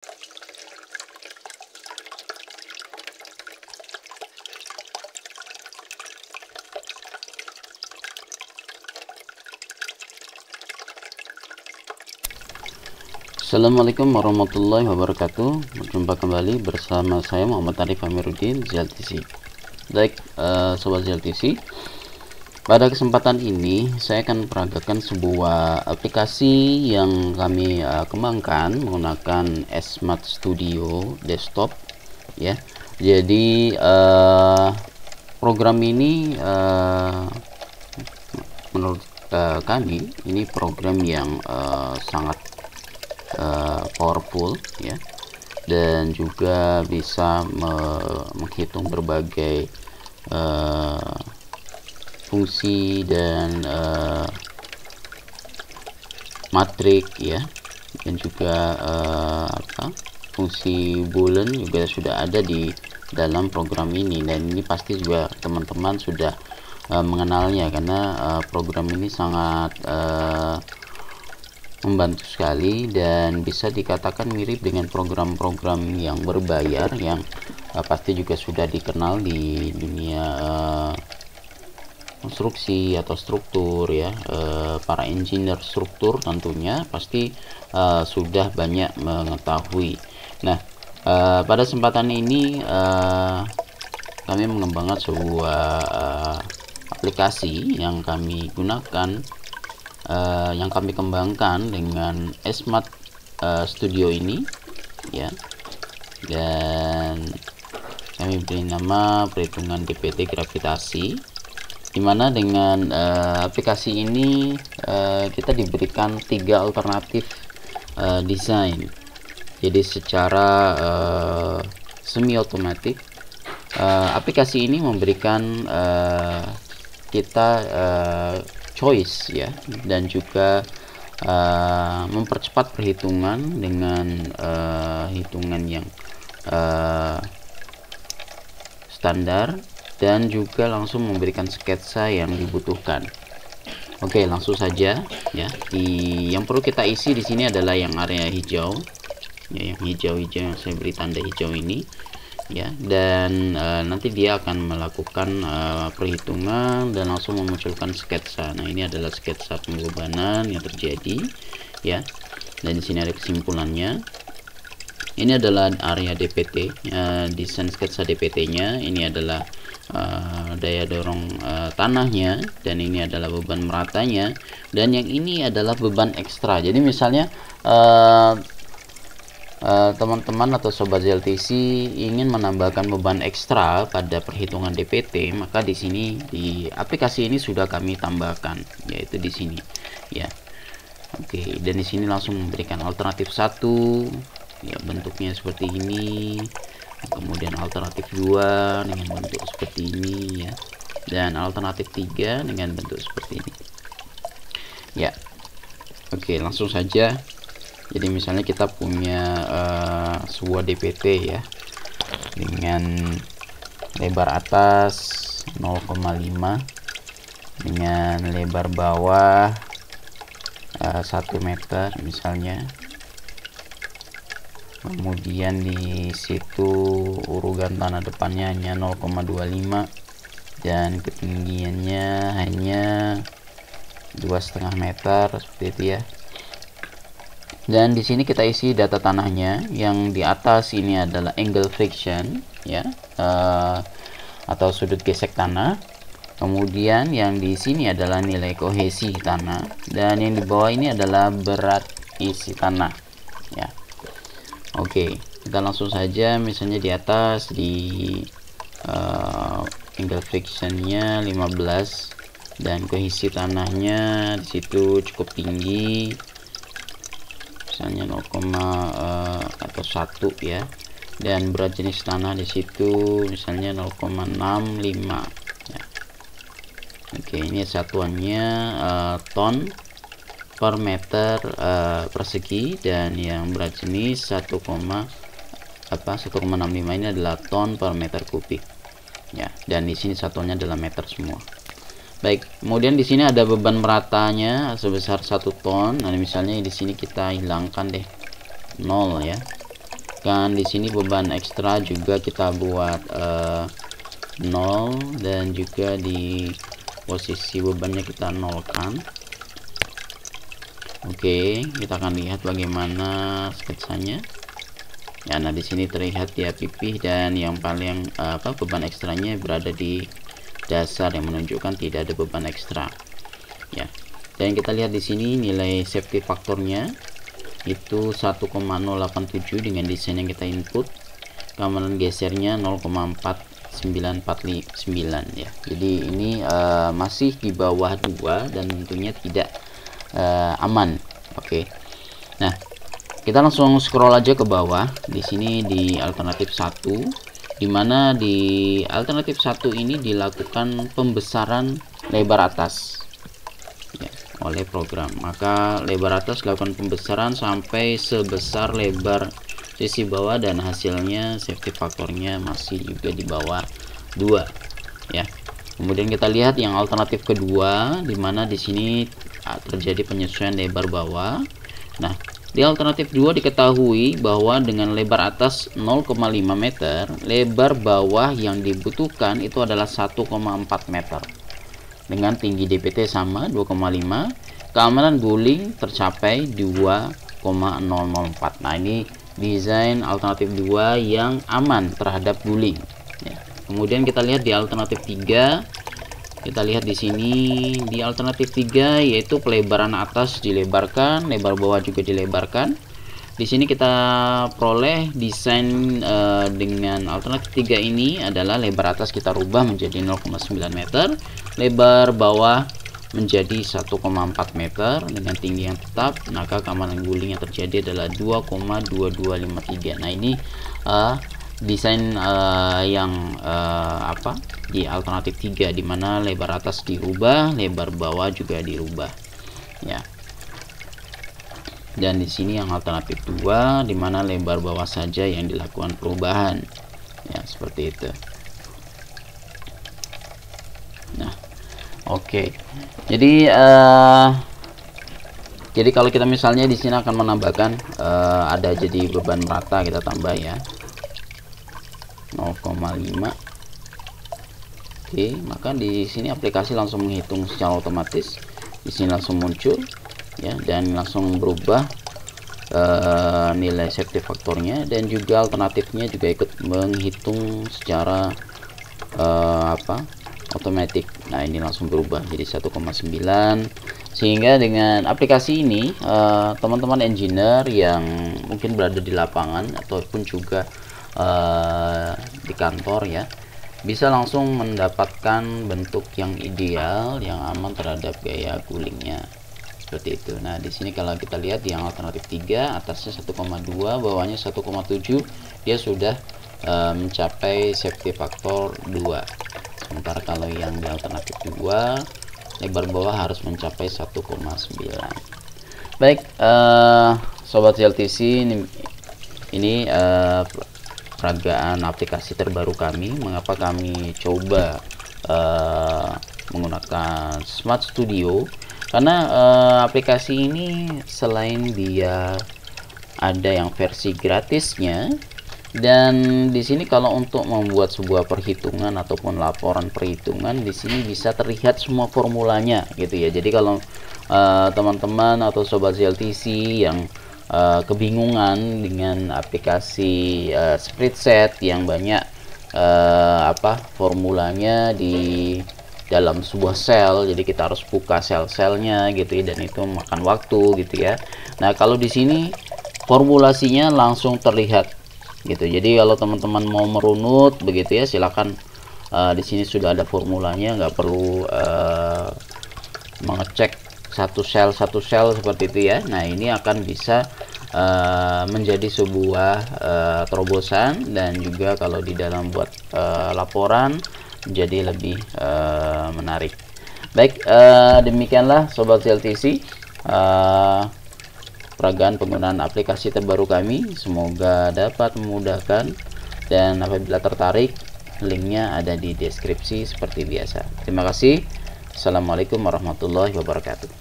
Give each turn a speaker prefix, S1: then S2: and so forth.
S1: Assalamualaikum warahmatullahi wabarakatuh. Berjumpa kembali bersama saya Muhammad Arif Amiruddin, ZLTC. Baik, sobat ZLTC, pada kesempatan ini saya akan peragakan sebuah aplikasi yang kami kembangkan menggunakan Smart Studio Desktop ya. Jadi program ini menurut kami ini program yang sangat powerful ya, dan juga bisa menghitung berbagai fungsi dan matrik ya, dan juga fungsi boolean juga sudah ada di dalam program ini, dan ini pasti juga teman-teman sudah mengenalnya karena program ini sangat membantu sekali dan bisa dikatakan mirip dengan program-program yang berbayar yang pasti juga sudah dikenal di dunia konstruksi atau struktur ya. Para engineer struktur tentunya pasti sudah banyak mengetahui. Nah, pada kesempatan ini kami mengembangkan sebuah aplikasi yang kami gunakan, yang kami kembangkan dengan Smart Studio ini ya, dan kami beri nama perhitungan DPT gravitasi, dimana dengan aplikasi ini kita diberikan 3 alternatif desain. Jadi secara semi otomatis aplikasi ini memberikan kita choice ya, dan juga mempercepat perhitungan dengan hitungan yang standar, dan juga langsung memberikan sketsa yang dibutuhkan. Oke, langsung saja ya. Yang perlu kita isi di sini adalah yang area hijau ya, yang hijau-hijau yang saya beri tanda hijau ini ya, dan nanti dia akan melakukan perhitungan dan langsung memunculkan sketsa. Nah, ini adalah sketsa pembebanan yang terjadi ya, dan di sini ada kesimpulannya. Ini adalah area DPT, desain sketsa DPT-nya. Ini adalah daya dorong tanahnya, dan ini adalah beban meratanya, dan yang ini adalah beban ekstra. Jadi misalnya teman-teman atau sobat ZLTC ingin menambahkan beban ekstra pada perhitungan DPT, maka di sini di aplikasi ini sudah kami tambahkan, yaitu di sini ya. Oke, dan di sini langsung memberikan alternatif 1 ya, bentuknya seperti ini, kemudian alternatif 2 dengan bentuk seperti ini ya, dan alternatif 3 dengan bentuk seperti ini ya. Oke, langsung saja. Jadi misalnya kita punya sebuah DPT ya, dengan lebar atas 0,5, dengan lebar bawah 1 meter misalnya, kemudian di situ urugan tanah depannya hanya 0,25, dan ketinggiannya hanya 2,5 meter seperti itu ya. Dan di sini kita isi data tanahnya. Yang di atas ini adalah angle friction ya, atau sudut gesek tanah. Kemudian yang di sini adalah nilai kohesi tanah, dan yang di bawah ini adalah berat isi tanah ya. Oke, kita langsung saja. Misalnya di atas di angle frictionnya 15, dan kohesi tanahnya di situ cukup tinggi, misalnya 0, atau 1 ya, dan berat jenis tanah di situ misalnya 0,65 ya. Oke, ini satuannya ton per meter persegi, dan yang berat jenis 1,65 ini adalah ton per meter kubik ya, dan di sini satuannya adalah meter semua. Baik, kemudian di sini ada beban meratanya sebesar 1 ton. Nah, misalnya di sini kita hilangkan deh 0 ya. Dan di sini beban ekstra juga kita buat 0, dan juga di posisi bebannya kita nolkan. Oke, kita akan lihat bagaimana sketsanya. Ya, nah di sini terlihat dia pipih, dan yang paling beban ekstranya berada di dasar yang menunjukkan tidak ada beban ekstra. Ya, dan kita lihat di sini nilai safety faktornya itu 1,087 dengan desain yang kita input. Keamanan gesernya 0,4949 ya. Jadi ini masih di bawah 2 dan tentunya tidak aman. Oke. Nah, kita langsung scroll aja ke bawah. Di sini di alternatif 1, dimana di alternatif 1 ini dilakukan pembesaran lebar atas ya, oleh program. Maka lebar atas dilakukan pembesaran sampai sebesar lebar sisi bawah, dan hasilnya safety faktornya masih juga di bawah 2 ya. Kemudian kita lihat yang alternatif kedua, dimana di sini terjadi penyesuaian lebar bawah. Nah, di alternatif 2 diketahui bahwa dengan lebar atas 0,5 meter, lebar bawah yang dibutuhkan itu adalah 1,4 meter. Dengan tinggi DPT sama 2,5, keamanan guling tercapai 2,004. Nah, ini desain alternatif 2 yang aman terhadap guling ya. Kemudian kita lihat di alternatif 3. Kita lihat di sini di alternatif 3 yaitu pelebaran atas dilebarkan, lebar bawah juga dilebarkan. Di sini kita peroleh desain dengan alternatif 3 ini adalah lebar atas kita rubah menjadi 0,9 meter, lebar bawah menjadi 1,4 meter dengan tinggi yang tetap. Maka keamanan guling yang terjadi adalah 2,2253. Nah, ini desain yang di alternatif 3, dimana lebar atas dirubah, lebar bawah juga dirubah ya. Dan di sini yang alternatif 2, dimana lebar bawah saja yang dilakukan perubahan ya, seperti itu. Nah, oke. Jadi kalau kita misalnya di sini akan menambahkan ada jadi beban merata, kita tambah ya 0,5. Oke, maka di sini aplikasi langsung menghitung secara otomatis. Di sini langsung muncul ya, dan langsung berubah nilai safety faktornya, dan juga alternatifnya juga ikut menghitung secara otomatis. Nah, ini langsung berubah jadi 1,9. Sehingga dengan aplikasi ini teman-teman engineer yang mungkin berada di lapangan ataupun juga di kantor ya, bisa langsung mendapatkan bentuk yang ideal, yang aman terhadap gaya gulingnya seperti itu. Nah, di sini kalau kita lihat yang alternatif 3 atasnya 1,2, bawahnya 1,7, dia sudah mencapai safety factor 2. Sementara kalau yang di alternatif 2, lebar bawah harus mencapai 1,9. Baik, sobat CLTC, ini peragaan aplikasi terbaru kami. Mengapa kami coba menggunakan Smart Studio? Karena aplikasi ini selain dia ada yang versi gratisnya, dan di sini kalau untuk membuat sebuah perhitungan ataupun laporan perhitungan, di sini bisa terlihat semua formulanya gitu ya. Jadi kalau teman-teman atau sobat CLTC yang kebingungan dengan aplikasi spreadsheet yang banyak formulanya di dalam sebuah sel, jadi kita harus buka sel-selnya gitu ya, dan itu makan waktu gitu ya. Nah, kalau di sini formulasinya langsung terlihat gitu. Jadi kalau teman-teman mau merunut begitu ya, silakan di sini sudah ada formulanya, nggak perlu mengecek satu sel seperti itu ya. Nah, ini akan bisa menjadi sebuah terobosan, dan juga kalau di dalam buat laporan menjadi lebih menarik. Baik, demikianlah sobat CLTC peragaan penggunaan aplikasi terbaru kami. Semoga dapat memudahkan, dan apabila tertarik, linknya ada di deskripsi seperti biasa. Terima kasih. Assalamualaikum warahmatullahi wabarakatuh.